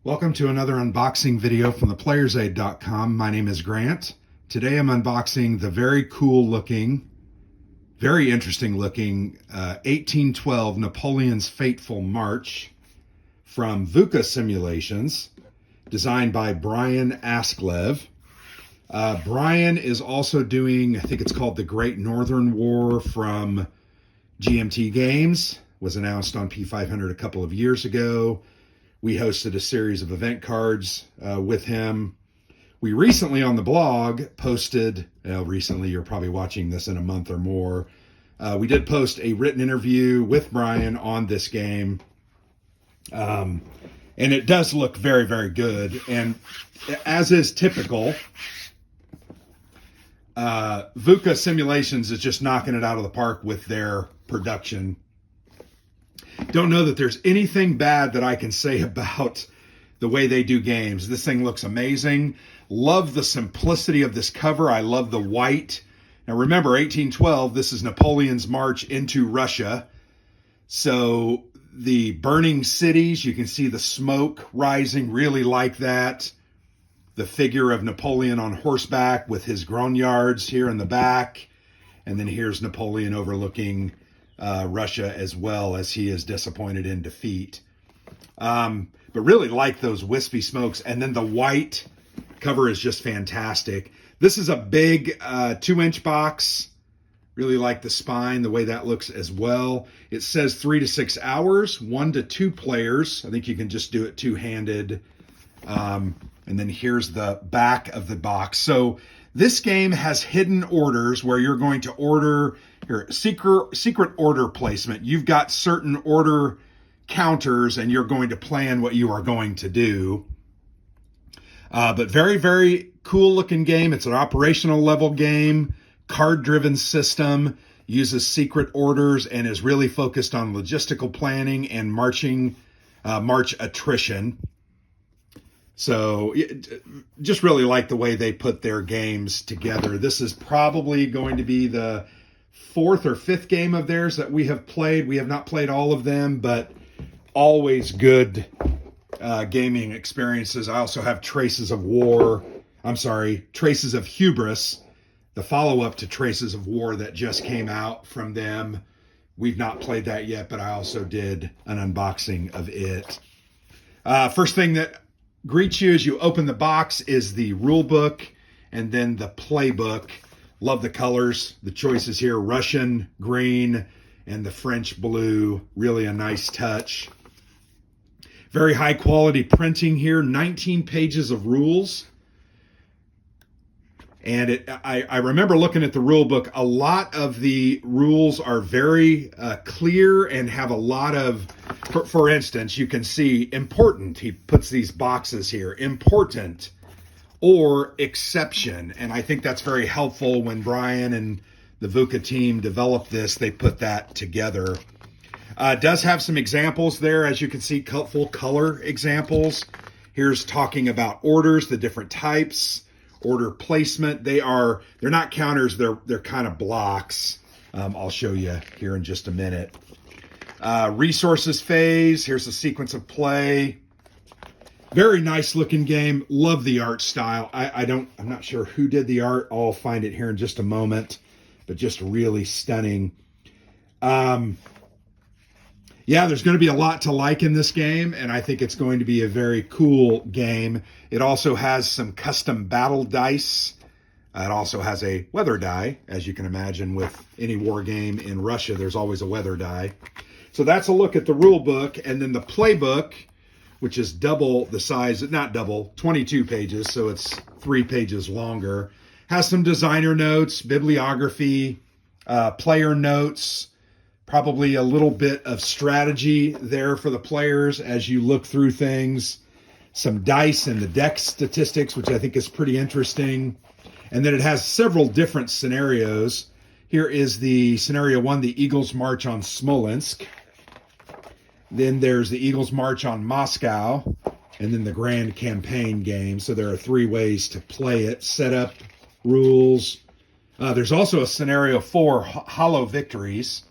Welcome to another unboxing video from theplayersaid.com. My name is Grant. Today I'm unboxing the very cool looking, very interesting looking 1812 Napoleon's Fateful March from VUCA Simulations, designed by Brian Asklev. Brian is also doing, I think it's called The Great Northern War from GMT Games. Was announced on P500 a couple of years ago. We hosted a series of event cards with him. We recently on the blog posted, recently, you're probably watching this in a month or more, we did post a written interview with Brian on this game. And it does look very, very good. And as is typical, VUCA Simulations is just knocking it out of the park with their production. Don't know that there's anything bad that I can say about the way they do games. This thing looks amazing. Love the simplicity of this cover. I love the white. Now remember, 1812, this is Napoleon's march into Russia. So the burning cities, you can see the smoke rising, really like that. The figure of Napoleon on horseback with his grognards here in the back. And then here's Napoleon overlooking Russia as well, as he is disappointed in defeat. But really like those wispy smokes. And then the white cover is just fantastic. This is a big 2-inch box. Really like the spine, the way that looks as well. It says 3 to 6 hours, 1 to 2 players. I think you can just do it two-handed. And then here's the back of the box. So this game has hidden orders where you're going to order your secret order placement. You've got certain order counters and you're going to plan what you are going to do. But very, very cool looking game. It's an operational level game, card driven system, uses secret orders and is really focused on logistical planning and march attrition. So just really like the way they put their games together. This is probably going to be the 4th or 5th game of theirs that we have played. We have not played all of them, but always good gaming experiences. I also have Traces of Hubris, the follow-up to Traces of War that just came out from them. We've not played that yet, but I also did an unboxing of it. First thing that greets you as you open the box is the rule book and then the playbook. Love the colors, the choices here, Russian green and the French blue. Really a nice touch. Very high quality printing here, 19 pages of rules. And I remember looking at the rule book, a lot of the rules are very clear and have a lot of, for instance, you can see important. He puts these boxes here, important or exception. And I think that's very helpful when Brian and the VUCA team developed this, they put that together. Does have some examples there, as you can see, full color examples. Here's talking about orders, the different types. Order placement. They're not counters, they're kind of blocks. I'll show you here in just a minute. Resources phase. Here's the sequence of play. Very nice looking game. Love the art style. I'm not sure who did the art. I'll find it here in just a moment, but just really stunning. Yeah, there's going to be a lot to like in this game, and I think it's going to be a very cool game. It also has some custom battle dice. It also has a weather die, as you can imagine with any war game in Russia, there's always a weather die. So that's a look at the rule book, and then the playbook, which is double the size, not double, 22 pages, so it's 3 pages longer. Has some designer notes, bibliography, player notes, probably a little bit of strategy there for the players as you look through things. Some dice and the deck statistics, which I think is pretty interesting. And then it has several different scenarios. Here is the scenario 1, the Eagles March on Smolensk. Then there's the Eagles March on Moscow. And then the Grand Campaign game. So there are 3 ways to play it. Setup, rules. There's also a scenario 4, Hollow Victories.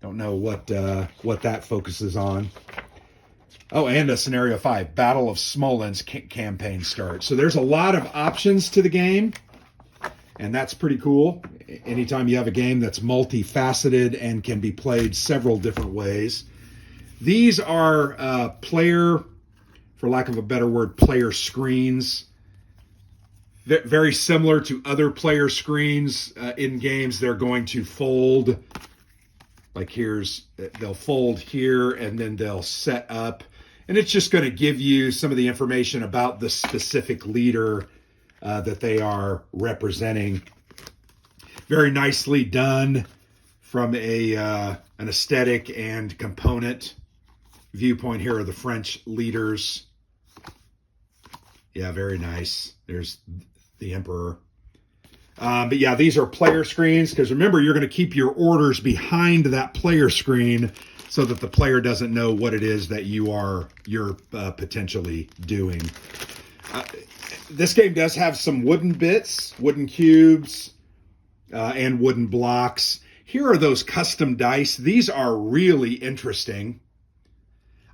Don't know what that focuses on. Oh, and a scenario 5, Battle of Smolensk campaign start. So there's a lot of options to the game, and that's pretty cool. Anytime you have a game that's multifaceted and can be played several different ways. These are player, for lack of a better word, player screens. Very similar to other player screens in games. They're going to fold, like they'll fold here and then they'll set up. And it's just going to give you some of the information about the specific leader that they are representing. Very nicely done from an aesthetic and component viewpoint. Here are the French leaders. Yeah, very nice. There's the Emperor. But yeah, these are player screens, because remember, you're going to keep your orders behind that player screen so that the player doesn't know what it is that you're potentially doing. This game does have some wooden bits, wooden cubes, and wooden blocks. Here are those custom dice. These are really interesting.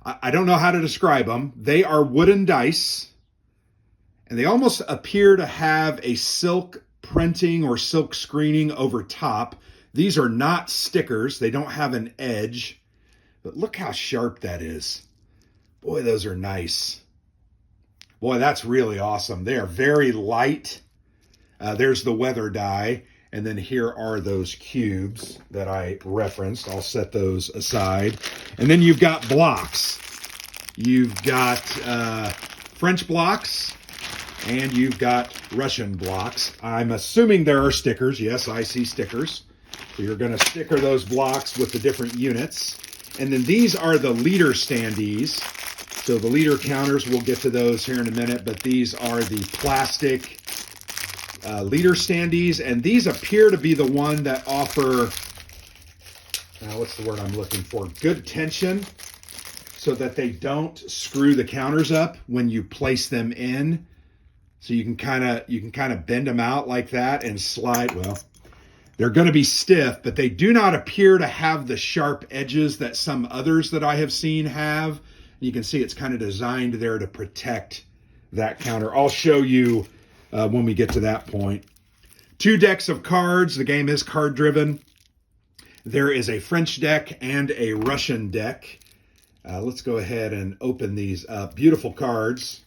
I don't know how to describe them. They are wooden dice, and they almost appear to have a silk printing or silk screening over top. These are not stickers. They don't have an edge. But look how sharp that is. Boy, those are nice. Boy, that's really awesome. They are very light. There's the weather die. And then here are those cubes that I referenced. I'll set those aside. And then you've got blocks. You've got French blocks. And you've got Russian blocks. I'm assuming there are stickers. Yes, I see stickers. So you're going to sticker those blocks with the different units. And then these are the leader standees. So the leader counters, we'll get to those here in a minute, but these are the plastic leader standees, and these appear to be the one that offer, what's the word I'm looking for? Good tension, so that they don't screw the counters up when you place them in. So you can kind of bend them out like that and slide. Well, they're going to be stiff, but they do not appear to have the sharp edges that some others that I have seen have. You can see it's kind of designed there to protect that counter. I'll show you when we get to that point. 2 decks of cards. The game is card driven. There is a French deck and a Russian deck. Let's go ahead and open these up. Beautiful cards.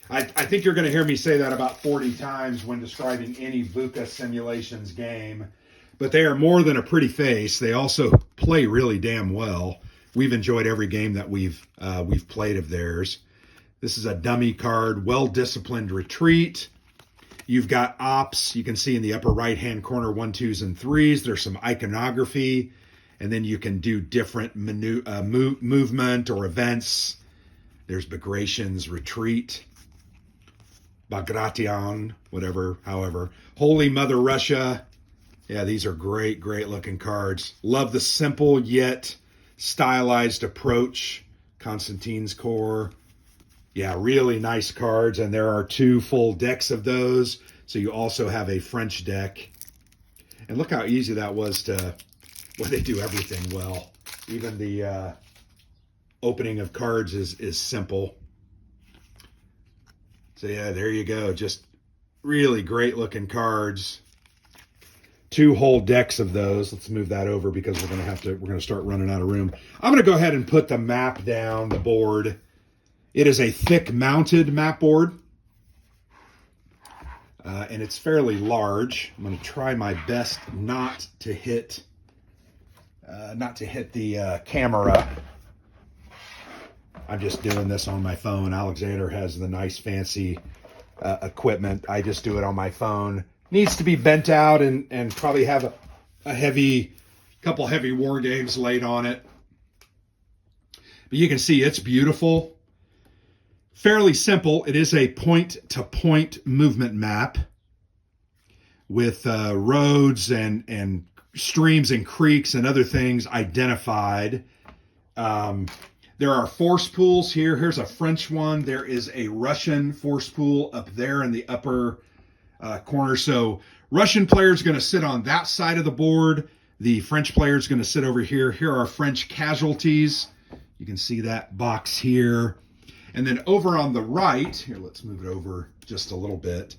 I think you're going to hear me say that about 40 times when describing any VUCA Simulations game, but they are more than a pretty face. They also play really damn well. We've enjoyed every game that we've played of theirs. This is a dummy card, Well-Disciplined Retreat. You've got ops. You can see in the upper right-hand corner 1, 2s, and 3s. There's some iconography, and then you can do different movement or events. There's Bagration's Retreat. Bagration, however. Holy Mother Russia. Yeah, these are great, great looking cards. Love the simple yet stylized approach. Constantine's Core. Yeah, really nice cards. And there are 2 full decks of those. So you also have a French deck. And look how easy that was they do everything well. Even the opening of cards is simple. So yeah, there you go. Just really great looking cards. 2 whole decks of those. Let's move that over because we're going to start running out of room. I'm going to go ahead and put the map down, the board. It is a thick mounted map board. And it's fairly large. I'm going to try my best not to hit the camera. I'm just doing this on my phone. Alexander has the nice fancy equipment. I just do it on my phone. Needs to be bent out and probably have a couple heavy war games laid on it. But you can see it's beautiful. Fairly simple. It is a point-to-point movement map with roads and streams and creeks and other things identified. There are force pools here. Here's a French one. There is a Russian force pool up there in the upper corner. So Russian player is going to sit on that side of the board. The French player is going to sit over here. Here are French casualties. You can see that box here. And then over on the right, here, let's move it over just a little bit.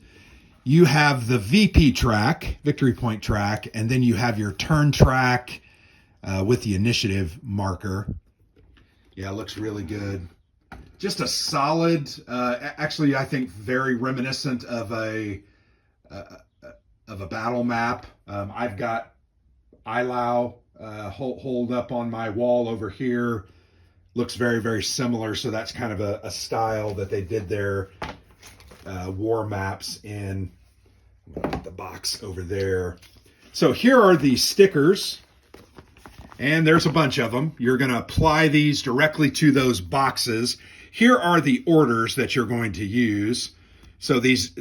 You have the VP track, victory point track, and then you have your turn track with the initiative marker. Yeah, it looks really good. Just a solid, actually, I think very reminiscent of a battle map. I've got Ilau hold up on my wall over here. Looks very, very similar. So that's kind of a style that they did their war maps in. I'm going to put the box over there. So here are the stickers. And there's a bunch of them. You're going to apply these directly to those boxes. Here are the orders that you're going to use. So these,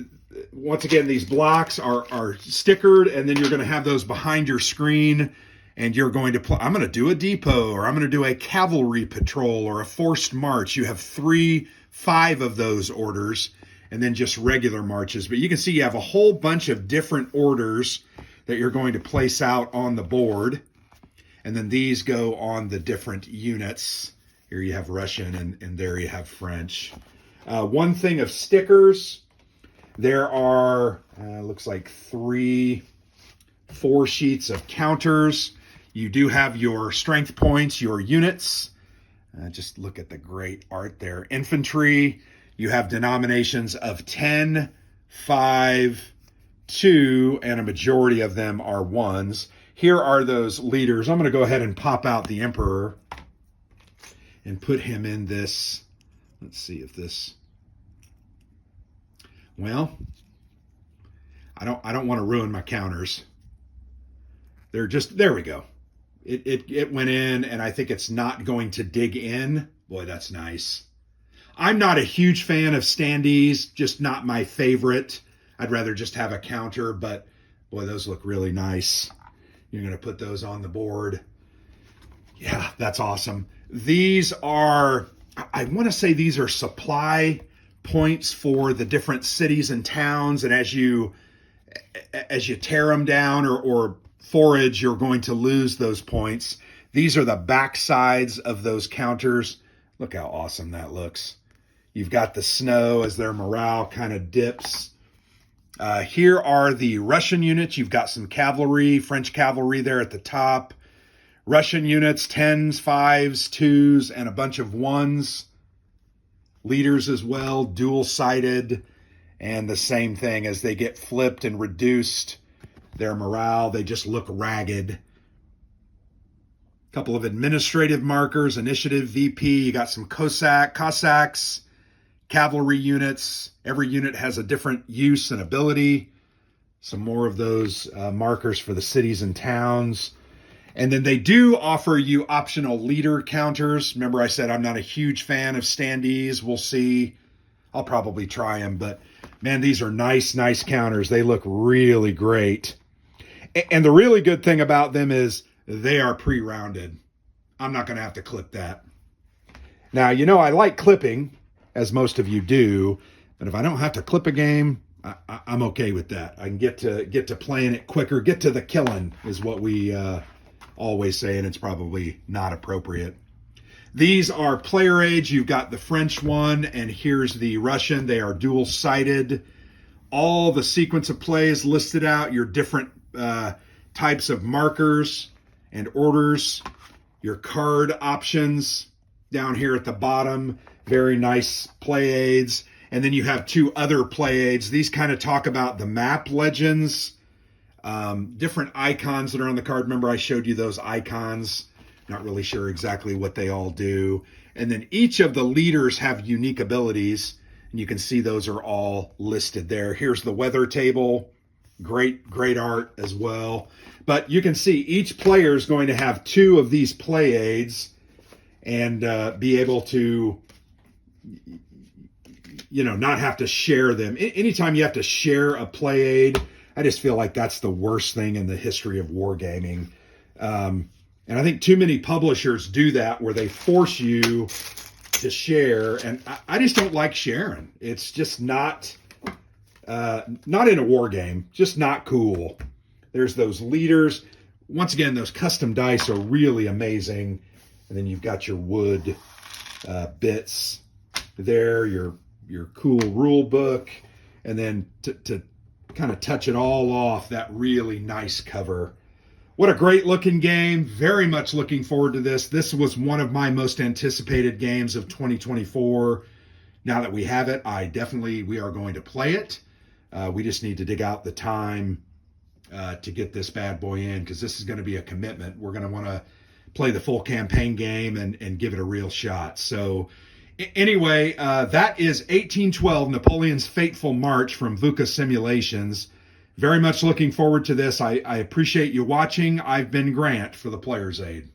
once again, these blocks are stickered, and then you're going to have those behind your screen. And you're going to, I'm going to do a depot, or I'm going to do a cavalry patrol, or a forced march. You have 5 of those orders, and then just regular marches. But you can see you have a whole bunch of different orders that you're going to place out on the board. And then these go on the different units. Here you have Russian, and there you have French. One thing of stickers, there are, looks like 4 sheets of counters. You do have your strength points, your units. Just look at the great art there. Infantry, you have denominations of 10, 5, 2, and a majority of them are 1s. Here are those leaders. I'm going to go ahead and pop out the Emperor and put him in this. Let's see if this, well, I don't want to ruin my counters. They're just, there we go. It went in, and I think it's not going to dig in. Boy, that's nice. I'm not a huge fan of standees, just not my favorite. I'd rather just have a counter, but boy, those look really nice. You're going to put those on the board. Yeah, that's awesome. These are, I want to say these are supply points for the different cities and towns, and as you tear them down or forage, you're going to lose those points. These are the back sides of those counters. Look how awesome that looks. You've got the snow as their morale kind of dips. Here are the Russian units. You've got some cavalry, French cavalry there at the top. Russian units, 10s, 5s, 2s, and a bunch of 1s. Leaders as well, dual-sided. And the same thing, as they get flipped and reduced, their morale, they just look ragged. Couple of administrative markers, initiative, VP. You got some Cossacks, cavalry units. Every unit has a different use and ability. Some more of those markers for the cities and towns. And then they do offer you optional leader counters. Remember I said I'm not a huge fan of standees. We'll see. I'll probably try them. But, man, these are nice counters. They look really great. And the really good thing about them is they are pre-rounded. I'm not going to have to clip that. Now, you know I like clipping, as most of you do. But if I don't have to clip a game, I'm okay with that. I can get to playing it quicker. Get to the killing is what we always say, and it's probably not appropriate. These are player age. You've got the French one, and here's the Russian. They are dual-sided. All the sequence of plays listed out, your different types of markers and orders, your card options down here at the bottom. Very nice play aids. And then you have 2 other play aids. These kind of talk about the map legends, different icons that are on the card. Remember I showed you those icons. Not really sure exactly what they all do. And then each of the leaders have unique abilities, and you can see those are all listed there. Here's the weather table. Great art as well. But you can see each player is going to have 2 of these play aids and be able to, you know, not have to share them. Anytime you have to share a play aid, I just feel like that's the worst thing in the history of wargaming. And I think too many publishers do that, where they force you to share. And I just don't like sharing. It's just not in a war game, just not cool. There's those leaders. Once again, those custom dice are really amazing. And then you've got your wood bits there, your cool rule book, and then to kind of touch it all off, that really nice cover. What a great looking game. Very much looking forward to this. This was one of my most anticipated games of 2024. Now that we have it, we are going to play it. We just need to dig out the time to get this bad boy in, because this is going to be a commitment. We're going to want to play the full campaign game and give it a real shot. So anyway, that is 1812, Napoleon's Fateful March from VUCA Simulations. Very much looking forward to this. I appreciate you watching. I've been Grant for the Player's Aid.